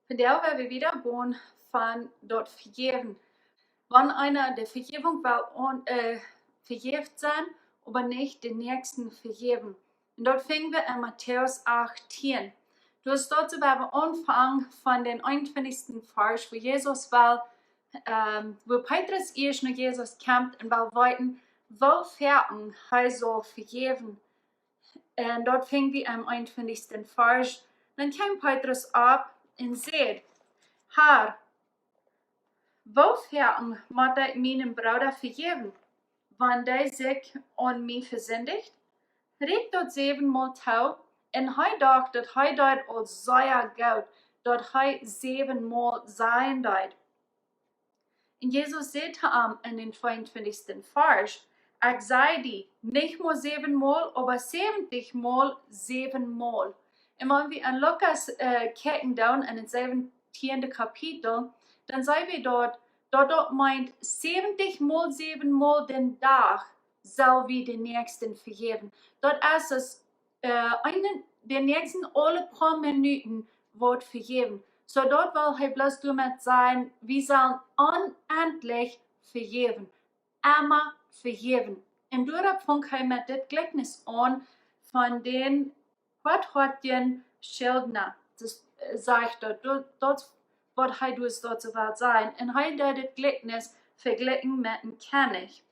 Vandaag werden wir wieder gehen von dort vergeben. Wenn einer der Vergebung will vergift sein, aber nicht den Nächsten vergeben. Und dort fingen wir in Matthäus 18. Du hast dort so beim Anfang von den 21. Vers, wo Jesus will, wo Petrus erst nach Jesus kämpft und will weiten, wo Ferten er soll vergeben. Und dort fingen wir am 21. Vers. Dann kam Petrus ab und sagt, Herr, wofern moet ik mijn Bruder vergeben, wenn der sich an mich versündigt? Red dort 7-mal tau, en hij dacht dat hij dat als zeer goed, dat hij 7-mal sein deed. En Jesus sagte ihm in den 22. Vers, ich sei die, nicht nur 7-mal, aber 70-mal 7-mal. Und wenn wir an Lukas kijken down in den 17. Kapitel, dann sehen wir dort meint 70-mal 7-mal den Tag soll wir den Nächsten vergeben. Dort ist es den Nächsten alle paar Minuten wird vergeben. So dort will er bloß damit sein, wir sollen unendlich vergeben. Immer vergeben. Und dort fängt er mit dem Gleichnis an von den hartherzigen Schuldner. Das sagt dort wat hij dus dort so weit sein. Und hij deed het Gleichnis verglichen mit einem König,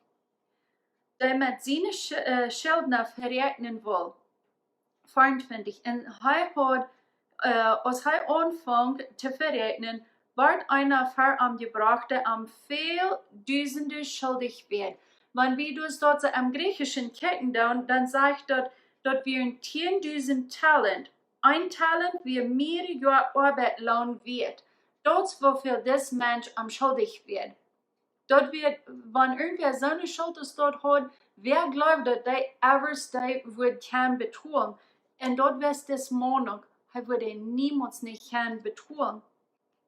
der mit seinen Schuldner verrechnen will. 24. Und hij hat, als hij anfängt zu verrechnen, wird einer vor ihm gebracht, der am viel Dutzende schuldig wird. Wenn wir das dort so am Griechischen kicken, dann sagt dort wir 10.000 Talent. Ein Talent wie mehrere Jahre Arbeitlohn wird. Dort, wofür das Mensch am schuldig wird. Dort wird, wenn irgendwer seine Schuld dort hat, wer glaubt, dass der etwas wird kann betun. Und dort wird das Montag, er würde niemals nicht kann betun.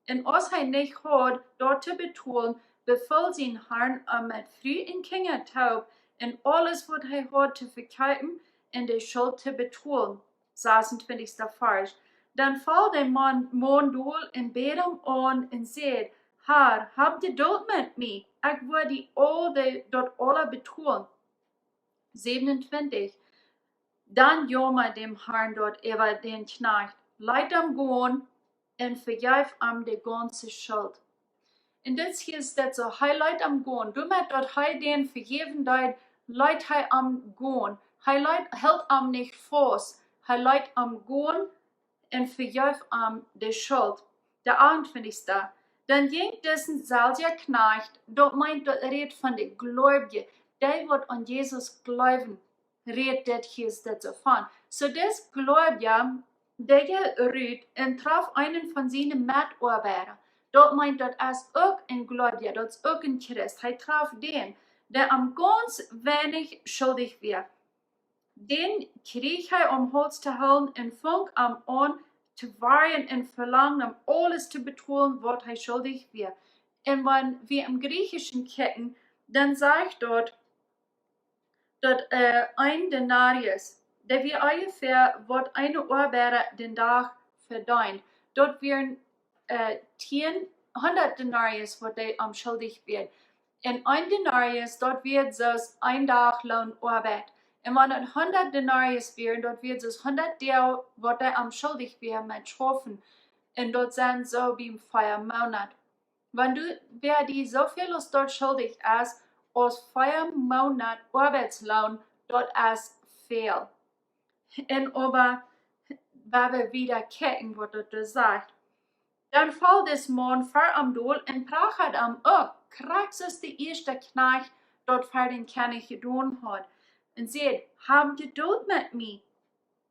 Und als er nicht hat, dort zu betun, befiehlt sein Herrn mit früh in Kindertaub und alles, was er hat, zu verkaufen und die Schuld zu betun. 26. Vers. Dann fällt der Mann durch und bet ihm an und sagt, Herr, hab Geduld mit mir, ich würde dort alle betun. 27. Dann jammert dem Herrn dort über den Knecht, leit ihm gehen und vergib ihm die ganze Schuld. Und das hier ist das so, er leit ihm gehen, du mit dort er den vergeben deid, leit er ihm gehen, er hält ihm nicht fest, er leit ihm gehen und vergib ihm die Schuld. Der 28. Dann ging dessen selber Knecht, dort meint dort redet von den Gläubigen, der wird an Jesus glauben, redet das hier davon. So das Gläubige, der redet und traf einen von seinen Mitarbeitern. Dort meint dort als auch ein Gläubiger, dort ist auch ein Christ, er traf den, der am ganz wenig schuldig wird. Den krieg er Hals zu halten und fängt an zu weinen und verlangen, alles zu betonen, was er schuldig wird. Und wenn wir im Griechischen kicken, dann sagt dort ein Denarius, der wir ungefähr, was eine Arbeiter den Tag verdient. Dort werden 100 Denarius, was der schuldig wird. Und ein Denarius, dort wird so ein Tag Lohn Arbeit. Und wenn es 100 Denarius wären, dort wird es 100 der, was der schuldig wäre, mit Schafen. Und dort sind so wie im 4 Monat. Wer die so viel als dort schuldig ist, als 4 Monat Arbeitslohn, dort ist viel. Und aber, wenn wir wieder kicken, was dort sagt, dann fällt das Mann vor am Doel und prachet am auch. Krax ist der erste Knecht, dort für den König getan hat. Und sagt, hab Geduld mit mir.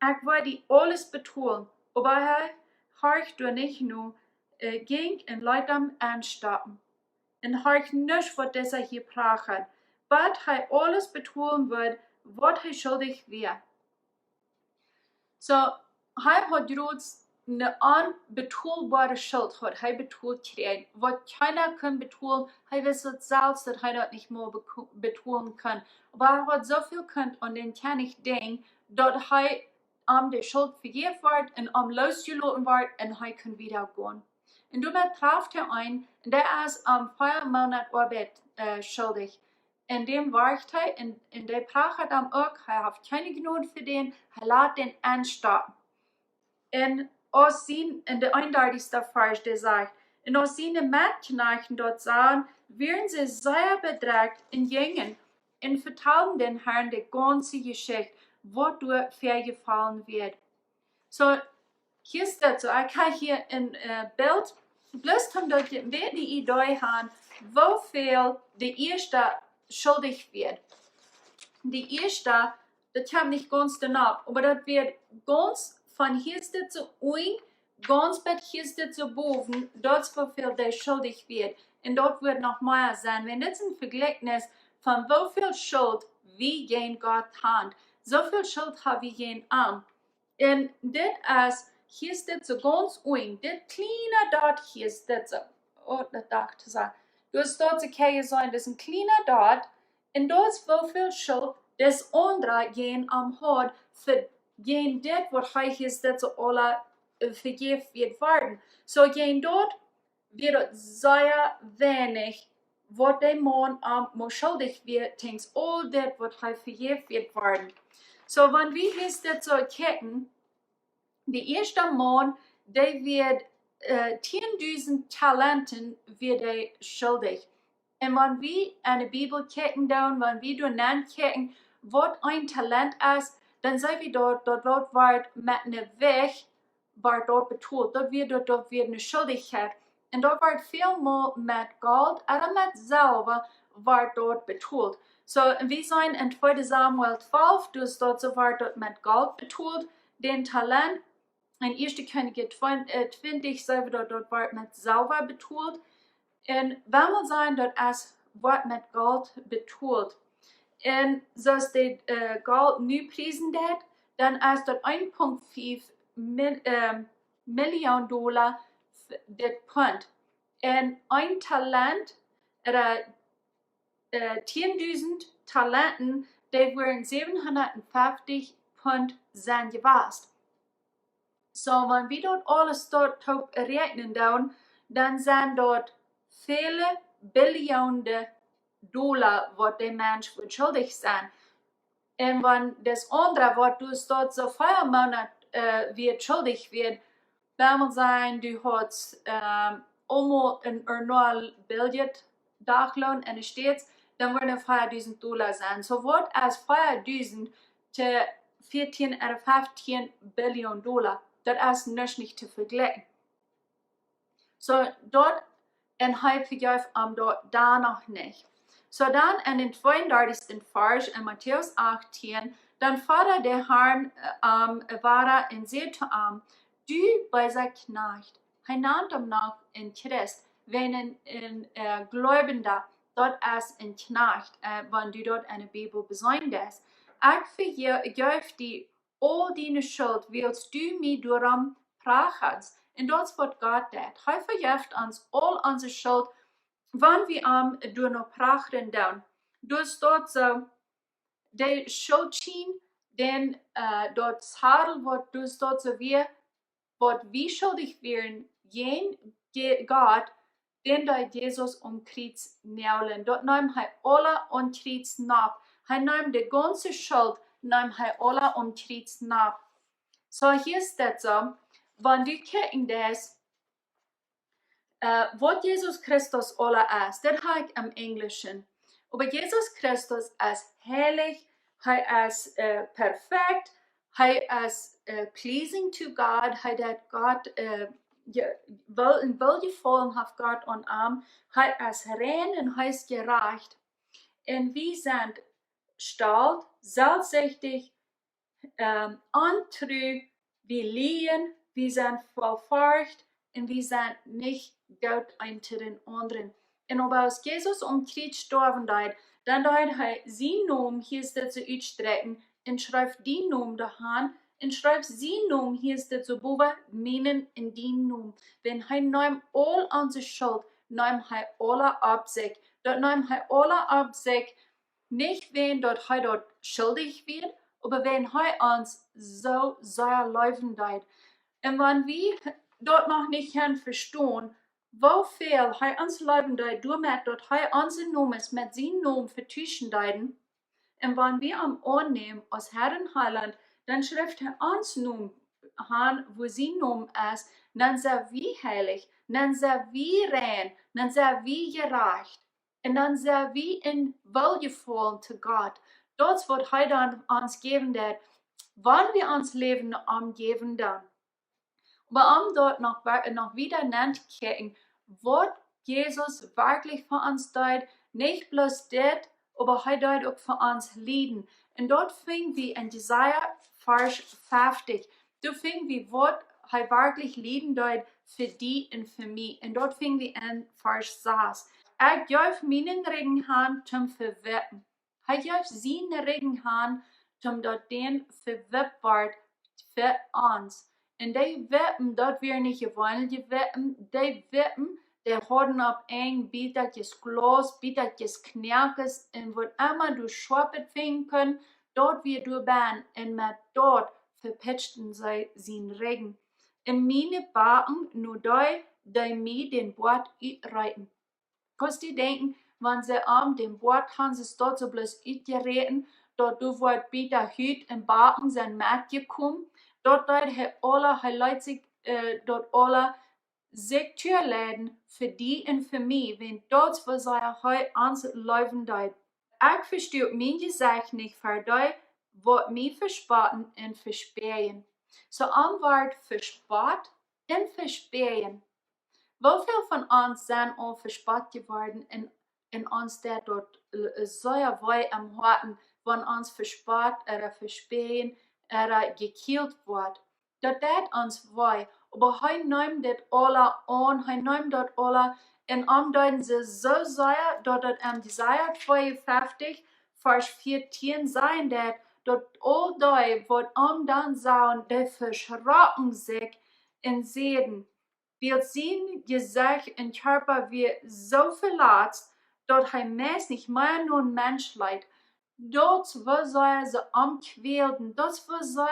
Ich werde alles betonen. Aber er horcht du nicht nur, ging und leit ihm anstoppen. Und horcht nicht, was dieser hier prachet. But er alles betonen wird, was er schuldig wird. So, er hat jetzt eine unbetuhlbare Schuld, hat er betont kriegt. Was keiner kann betonen, er weiß selbst, dass er das nicht mehr betonen kann. Aber er hat so viel könnt und den kann ich denken, dass er die Schuld vergeben wird und losgelassen wird und er kann wieder gehen. und du betraft ein, der ist am 4 Monat Arbeit schuldig. In dem werkt hij, in der pracht dan ook, hij heeft keine Gnade für den, hij laat den anstappen. En als zien, in de 31. Vers, der sagt, en als sie de Mädchenknechten dort sahen, werden sie sehr bedrängt in Jingen und vertrauen den Herrn die ganze Geschichte, wodurch vergefallen wird. So, hier ist das so, ich habe hier ein Bild, bloß damit wir die Idee haben, wie viel die erste schuldig wird. Die erste, das kommt nicht ganz danach, aber das wird ganz von hier zu unten, ganz bis hier zu boven, dort wie viel der schuldig wird. Und dort wird noch mehr sein. Wenn das ein Vergleichnis von wie viel Schuld wir gegen Gott haben, so viel Schuld haben wir gegen ihn. Und das ist, hier ist das so ganz unten, das kleine dort, hier ist das so, oh, das dachte ich, du hast dort zu sein, das ist ein kleiner dort, und dort ist wie viel Schuld das andere gehen am Hort für gehen das, was heißt ist, dass alle vergeben wird werden. So gehen dort wird sehr wenig, was der Mann schuldig wird, denkt, all das, was heißt vergeben wird werden. So wenn wir jetzt das so gucken, der erste Mann, der wird 10.000 Talenten wird er schuldig. Und wenn wir an die Bibel gucken, wenn wir dann gucken, was ein Talent ist, dann sehen wir dort wird mit einem Weg, wird dort betont, dort wird eine Schuldigkeit. Und dort wird vielmal mit Gold oder mit Silber wird dort betont. So, wir sehen in 2 Samuel 12, dus dort so wird dort mit Gold betont, den Talent. In 1. Könige 20 sehen wir dort wird mit Silber betont. Und wenn wir sagen, dort ist wird mit Gold betont, und so ist der Gold nu prisen dat, dann ist dort 1,5 Millionen Dollar das Pfund. Und ein Talent, oder 10.000 Talenten, die wären 750 Pfund sein gewesen. So, wenn wir dort alles dort rechnen, dann sind dort viele Billionen Dollar, was der Mensch schuldig sein. Und wenn das andere, was du dort so 4 Monate wird schuldig wird, wenn wir sagen, du hast einmal ein normal Billard Dachlohn und es steht, dann werden 4.000 Dollar sein. So wird als 4.000 zu 14 oder 15 Billionen Dollar. Das ist nicht zu vergleichen. So dort en hij vergeeft dort da noch nicht. So dann in den 32. Vers in Matthäus 18, dann Vater der Herrn war in Seete du bei sein Knecht, hij nannte ihm noch in Christ, wenn in Gläubender dort ist in Knecht, wenn du dort eine Bibel besonders. Ich vergebe dir all deine Schuld, willst du mir darum prachst. Und das wird Gott tut. Er vergibt uns all unsere Schuld, wenn wir durch noch prachten down. Dus dort so, der Schuldschein, den dort Zadel wird, dus dort so wird wie schuldig wären, jen Gott, den da Jesus Kreuz nählen. Dort nahm er alle Kreuz nach. Er nahm die ganze Schuld, nahm er alle Kreuz nach. So hier ist das so, wenn du guckst, das, was Jesus Christus alle ist, das habe ich im Englischen. Aber Jesus Christus ist heilig, er ist perfekt, er ist pleasing to God, er hat Gott gefallen auf Gott und er ist rein und er ist gerecht. Und wir sind stolz, selbstsüchtig, untreu, wir lieben, wir sind voll Furcht und wir sind nicht gut unter den anderen. Und ob aus Jesus Kreuz sterben hat, dann hat er seinen Namen hier zu ausstrecken und schreibt die Namen daran und schreibt seinen Namen hier zu boven, meinen in den Namen. Wenn er nimmt all unsere Schuld, nimmt er alle ab sich. Dort nimmt er alle ab sich, nicht wenn dort er dort schuldig wird, aber wenn er uns so sehr leben wird. Und wenn wir dort noch nicht verstehen, Woveel hij ons leven deed, doordat dat hij onze noemen met zijn naam vertuschen deiden. En wanneer wir am annehmen als Herrn Heiland, dann schrift er uns nun an, wo sein Name ist, dann sind wir heilig, dann sind wir rein, dann sind wir gerecht. Und dann sind wir in wohlgefallen zu Gott. Das wird er dann uns geben, wann wir uns Leben umgeben dann. Aber dort noch wieder nennt kijken, was Jesus wirklich für uns tut, nicht bloß das, aber er tut auch für uns Lieden. Und dort finden wir in Jesaja Vers 50, da finden wir, was er wirklich Lieden tut für die und für mich. Und dort finden wir in Vers 6. Er gaf meinen Regenhahn zum Verwippen. Er gaf seine Regenhahn zum dort den verwippt wird für uns. En die wippen, dat weer niet gewone wippen, die wippen, die houden op een bietetjes glas, bietetjes knerkes, en wat immer du schoppet vinden kun, dort wir du ben, en met dort verpitchten zij zijn regen. En meine baken, nu die mij den Bord uitreiten. Kost die denken, wann sie den Bord haben sie dort so bloß uitgereden, dort du wordt bieter hüt en baken zijn maat gekommen, dort hij leidt zich dort alle zich toelaten für die en für mich, wenn dort was hij ans leven deed. Ik verstehe mijn gezegd niet voor die wat mij verspaten en verspähen. So woord verspat en verspähen. Woveel van ons zijn al verspat geworden en ons dat dort sehr weit am Harten, wenn uns verspat oder verspähen oder gekillt wird. Dat ons wei, aber hij nimmt dat alle an, hij nimmt dat alle en omdeuten ze zo sehr, dat het Jesaja 52, Vers 14 zijn dat al die wat dan zouden, die verschrocken zich en zeiden, wir zijn gezicht en Körper weer zo verletzt, dat hij meest niet meer nur een Mensch leidt. Dat we ze quälden, dat we ze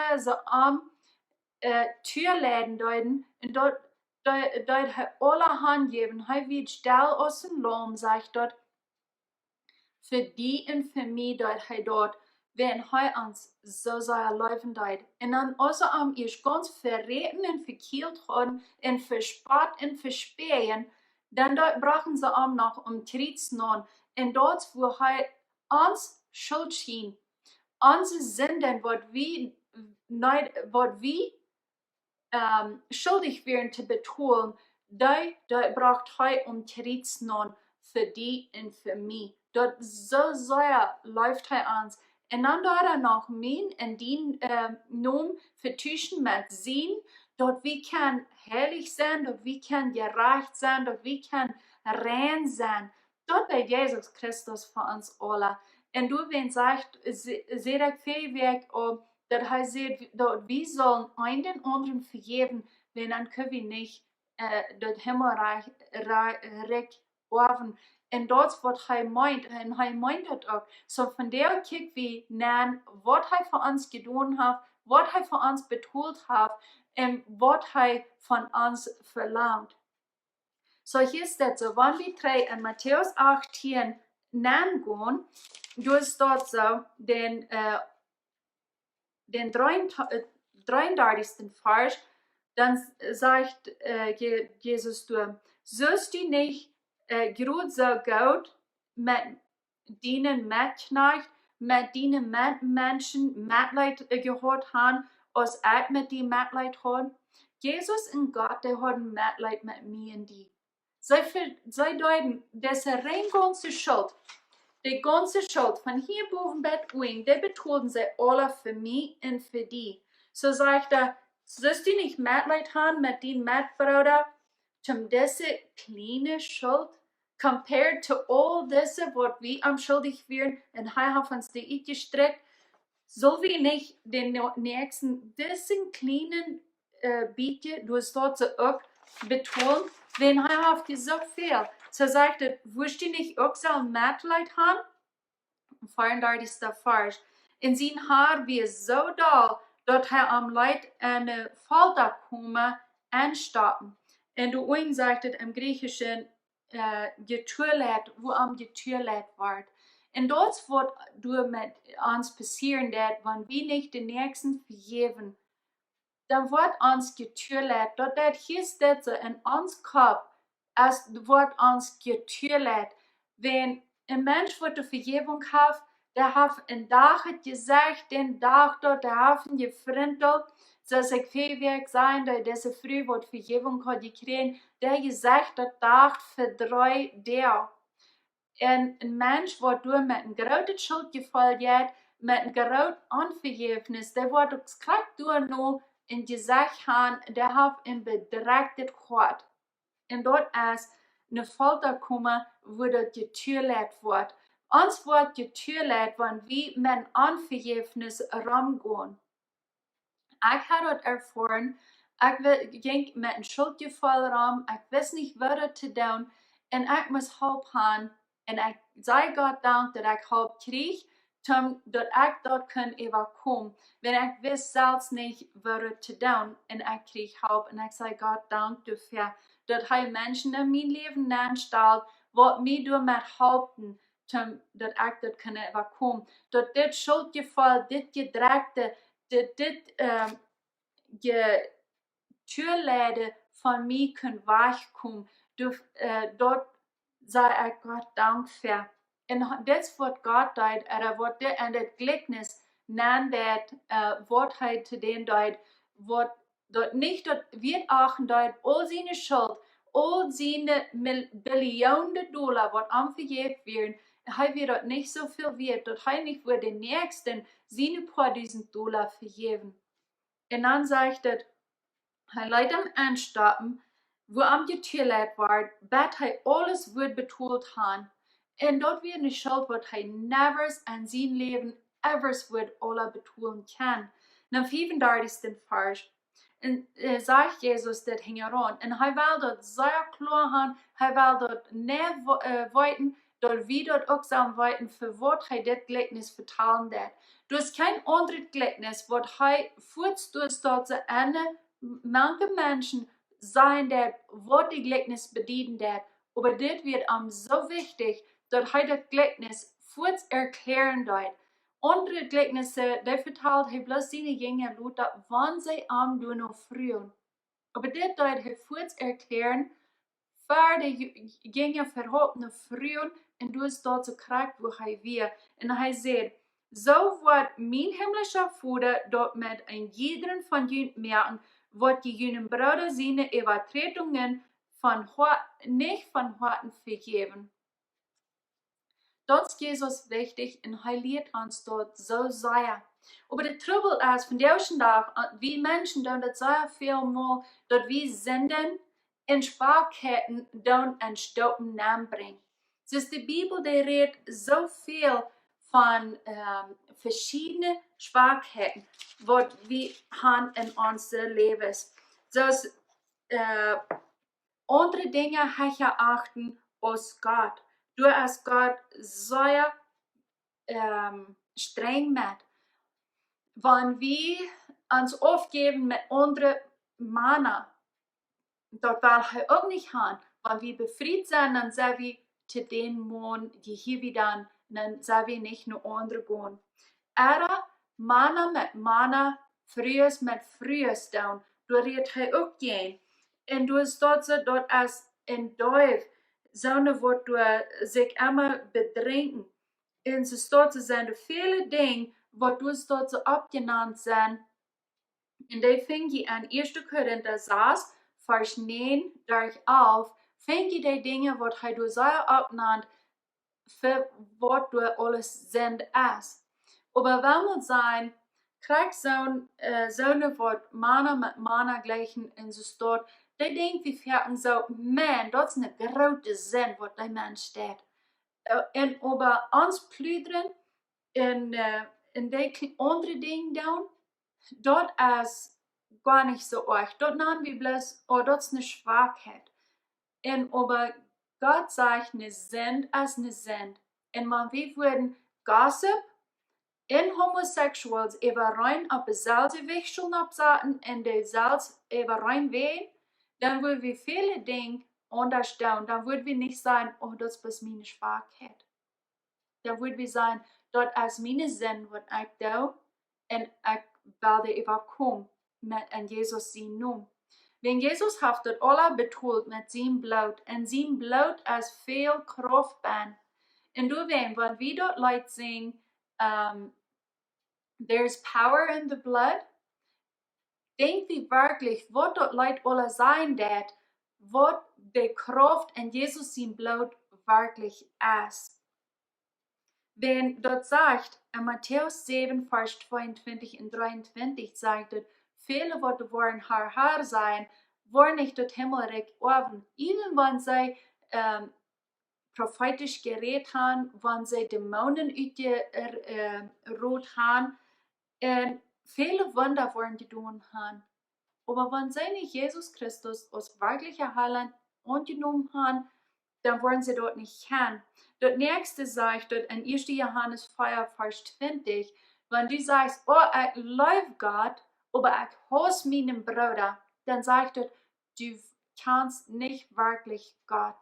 Türläden deuten, und dort hij alle Hand geben, hij wird still aus dem Lohn, sagt dort, für die und für mich dort hij dort, wenn hij uns so sehr laufen deut. Und dann also ihr ganz verreten und verkehlt worden und verspart und verspähen, dann dort brauchen sie noch Tritznon, und dort wo hij uns Schuld schien, unsere Sünden, wat wie schuldig wären zu betonen, die braucht hij Tritznon für die und für mich. Dort so sehr läuft hij uns. Und dann dort noch mein und die Nom vertuschen mit sehen, dort wie kann heilig sein, dort wie kann gerecht sein, dort wie kann rein sein. Dort bei Jesus Christus für uns alle. Und du, wenn sagt, seht ich viel weg, dass er sagt, dass wir sollen einen den anderen vergeben, wenn dann können wir nicht das Himmelreich offen. Und das, was er meint, und er meint das auch. So von der kicken wir nach, was er für uns getan hat, was er für uns betont hat, und was er von uns verlangt. So hier ist das so, wenn wir drei in Matthäus 18 nachgehen, du hast dort so den 33. Vers, dann sagt Jesus du, sollst du nicht gut so gut mit deinen Mitknecht, mit deinen Menschen Mitleid gehabt haben, als ich mit dir Mitleid habe? Jesus und Gott, die haben Mitleid mit mir und dir. Sie deuten, dass rein ganze Schuld, die ganze Schuld von hier boven bis unten, die betonen sie alle für mich und für die. So sagt er, sollst du nicht Mitleid haben mit deinem Mitbruder, zum diese kleine Schuld, compared to all diese, was wir am schuldig werden, und er hat uns die gestreckt, so wie nicht den nächsten, diesen kleinen Bitte, du hast dort so auch betont, wenn er hat gesagt viel. So sagt er, wirst du nicht auch so ein Mitleid haben? 34. Vers. In sein Haar wie so doll, dass er am Leid eine Folter komme anstatten. En du oing sagt het im Griechischen getuurlet, wo am getuurlet wordt. En dat wat du met ons passieren dat, wanneer we niet de nächsten vergeven, dan wordt ons getuurlet, dat hier dat in ons kop, als wordt ons getuurlet. Wenn een mens wat de vergeving heeft, der heeft een dag het gezegd, den dag dat der heeft een gefrindeld, zoals ik veel werk zijn, dat deze vrouw wat vergeving had gekregen, der gezegd dat dag verdrui der. En een mens wat door met een grote schuldgevoel gaat, met een groot onvergevenis, der wordt ook krijgt door nu en gezegd gaan, der heeft een bedreigd God. En dat is een folter komen, wo dat getuurlet wordt. Ons wordt getuurlet, wanneer we met onvergevenis ramgaan. Ik had dat ervaren. Ik ging met een schuldgevoel ram. Ik wist niet wat te doen. En ik moest hulp hebben. En ik zei God dank dat ik hulp kreeg, dat ik dat kon overkomen. Want ik wist zelfs niet wat te doen. En ik kreeg hulp. En ik zei God dank daarvoor. Dat hij mensen in mijn leven aanstelt, wat mij door met helpen, dat ik dat kan overkomen. Dat dit schuldgevoel, dit gedreigde, dit getuurleiden van mij kan wegkomen. Dat zei ik God dank voor. En dit is wat God deed, wat dit en het gelijkenis nan dat, wat hij te den deed, wat dat niet dat wird achten deed, al zijn schuld, al zijn biljoenen dollar wat aanvergeven werden, hij wird dat niet zoveel wert, dat hij niet voor de nächsten zijn paar duizend dollar vergeven. En dan zegt het, hij leidt hem aanstappen, wo am getuurlet wordt, dat hij alles wordt betoeld han. En dat weer een schuld wat hij nevers in zijn leven evers wordt alle betoelen kan. Na 35e vers. En zegt Jezus dat hing aan. En hij wil dat zeer klaar han. Hij wil dat niet weten, dat we dat ook zullen weten, voor wat hij dit gelijkenis vertalen deed. Dus geen andere gelijkenis wat hij voortstoot tot ze ene. Manche mensen zijn dat wat die gelijkenis bedienen dat. Maar dit wird am so wichtig, dat hij dat gelijkenis voorts erklären doet. Andere gelijkenissen, die vertelt hij bloß zijn jingen Lot, dat wann zij am doen of vroegen. Maar dit doet hij voorts erklären, voor de jingen verhopen vroegen, en dus dat ze krijgt wo hij weer. En hij zegt, zo wordt mijn himmlische Vader dat met een iederen van jullie merken, wat die jullie Brüder zijn Übertretungen nicht von Harten vergeben. Dat is Jezus wichtig en hij leert ons dat zo zeer. Maar de trouble is, van deze dag, we mensen doen dat zeer veel meer, dat we zenden en Spraakketten doen en stoppen aanbrengen. Dus de Bibel die redt zoveel van verschillende Spraakketten, wat we hebben in onze levens. Dus andere dingen achten als God. Du als Gott sehr streng met. Wanneer we ons aufgeben met andere Männer, dat wil hij ook niet gaan. Wanneer we befried zijn, dan zijn we te den Mann gegeven dan, dan zijn we niet naar andere gaan. Er Männer met Männer, vrouwen met vrouwen staan, daar redt hij ook geen. En dus dat ze dat als een duif, zouden wat zich immer bedrinken. En ze stoten zijn er vele dingen, wat dus dat ze opgenannt zijn. En die vind je aan 1 Korinther 6, vers 9 durch 11, vind je die dingen wat hij door zij opnannt, voor wat door alles zend is. Maar wel moet zijn, krijg zo'n wat mannen met mannen gleichen en zo staat, die denken wie verken zo, man, dat is een grote zin wat die man staat. En over ons pluderen en die andere dingen doen, dat is gar niet zo erg. Dat nemen we bloß, oh, dat is een zwakheid. En over God zegt, een zend is een zend. En man, we worden gossip en homosexuals even rein op dezelfde weg schon opzetten en dezelfde even rein ween, dann würden wir viele Dinge unterstellen. Dann würden wir nicht sagen, oh, das ist meine Schwachheit. Dann würden wir sagen, das ist meine Sinn, was ich tue, und ich werde überkommen mit Jesus sein Namen. Wenn Jesus hat das alle betont mit seinem Blut, und sein Blut ist viel Kraft bei. Und du weißt, wenn wir dort Leute sehen, there's power in the blood, denk wie wirklich, was dort Leute alle sein wird, was die Kraft in Jesus sein Blut wirklich ist. Wenn dort sagt, in Matthäus 7, Vers 22 und 23 sagt es, viele, die wollen Herr sein, wollen nicht das Himmelreich offen. Even wenn sie prophetisch geredet haben, wenn sie Dämonen ausgerot haben, viele Wunder wollen die tun haben. Aber wenn sie nicht Jesus Christus als wirklicher Heiland angenommen haben, dann wollen sie dort nicht hin. Das nächste sagt dort in 1. Johannes 4, Vers 20, wenn du sagst, oh, ich liebe Gott, aber ich hasse meinen Bruder, dann sagt dort, du kannst nicht wirklich Gott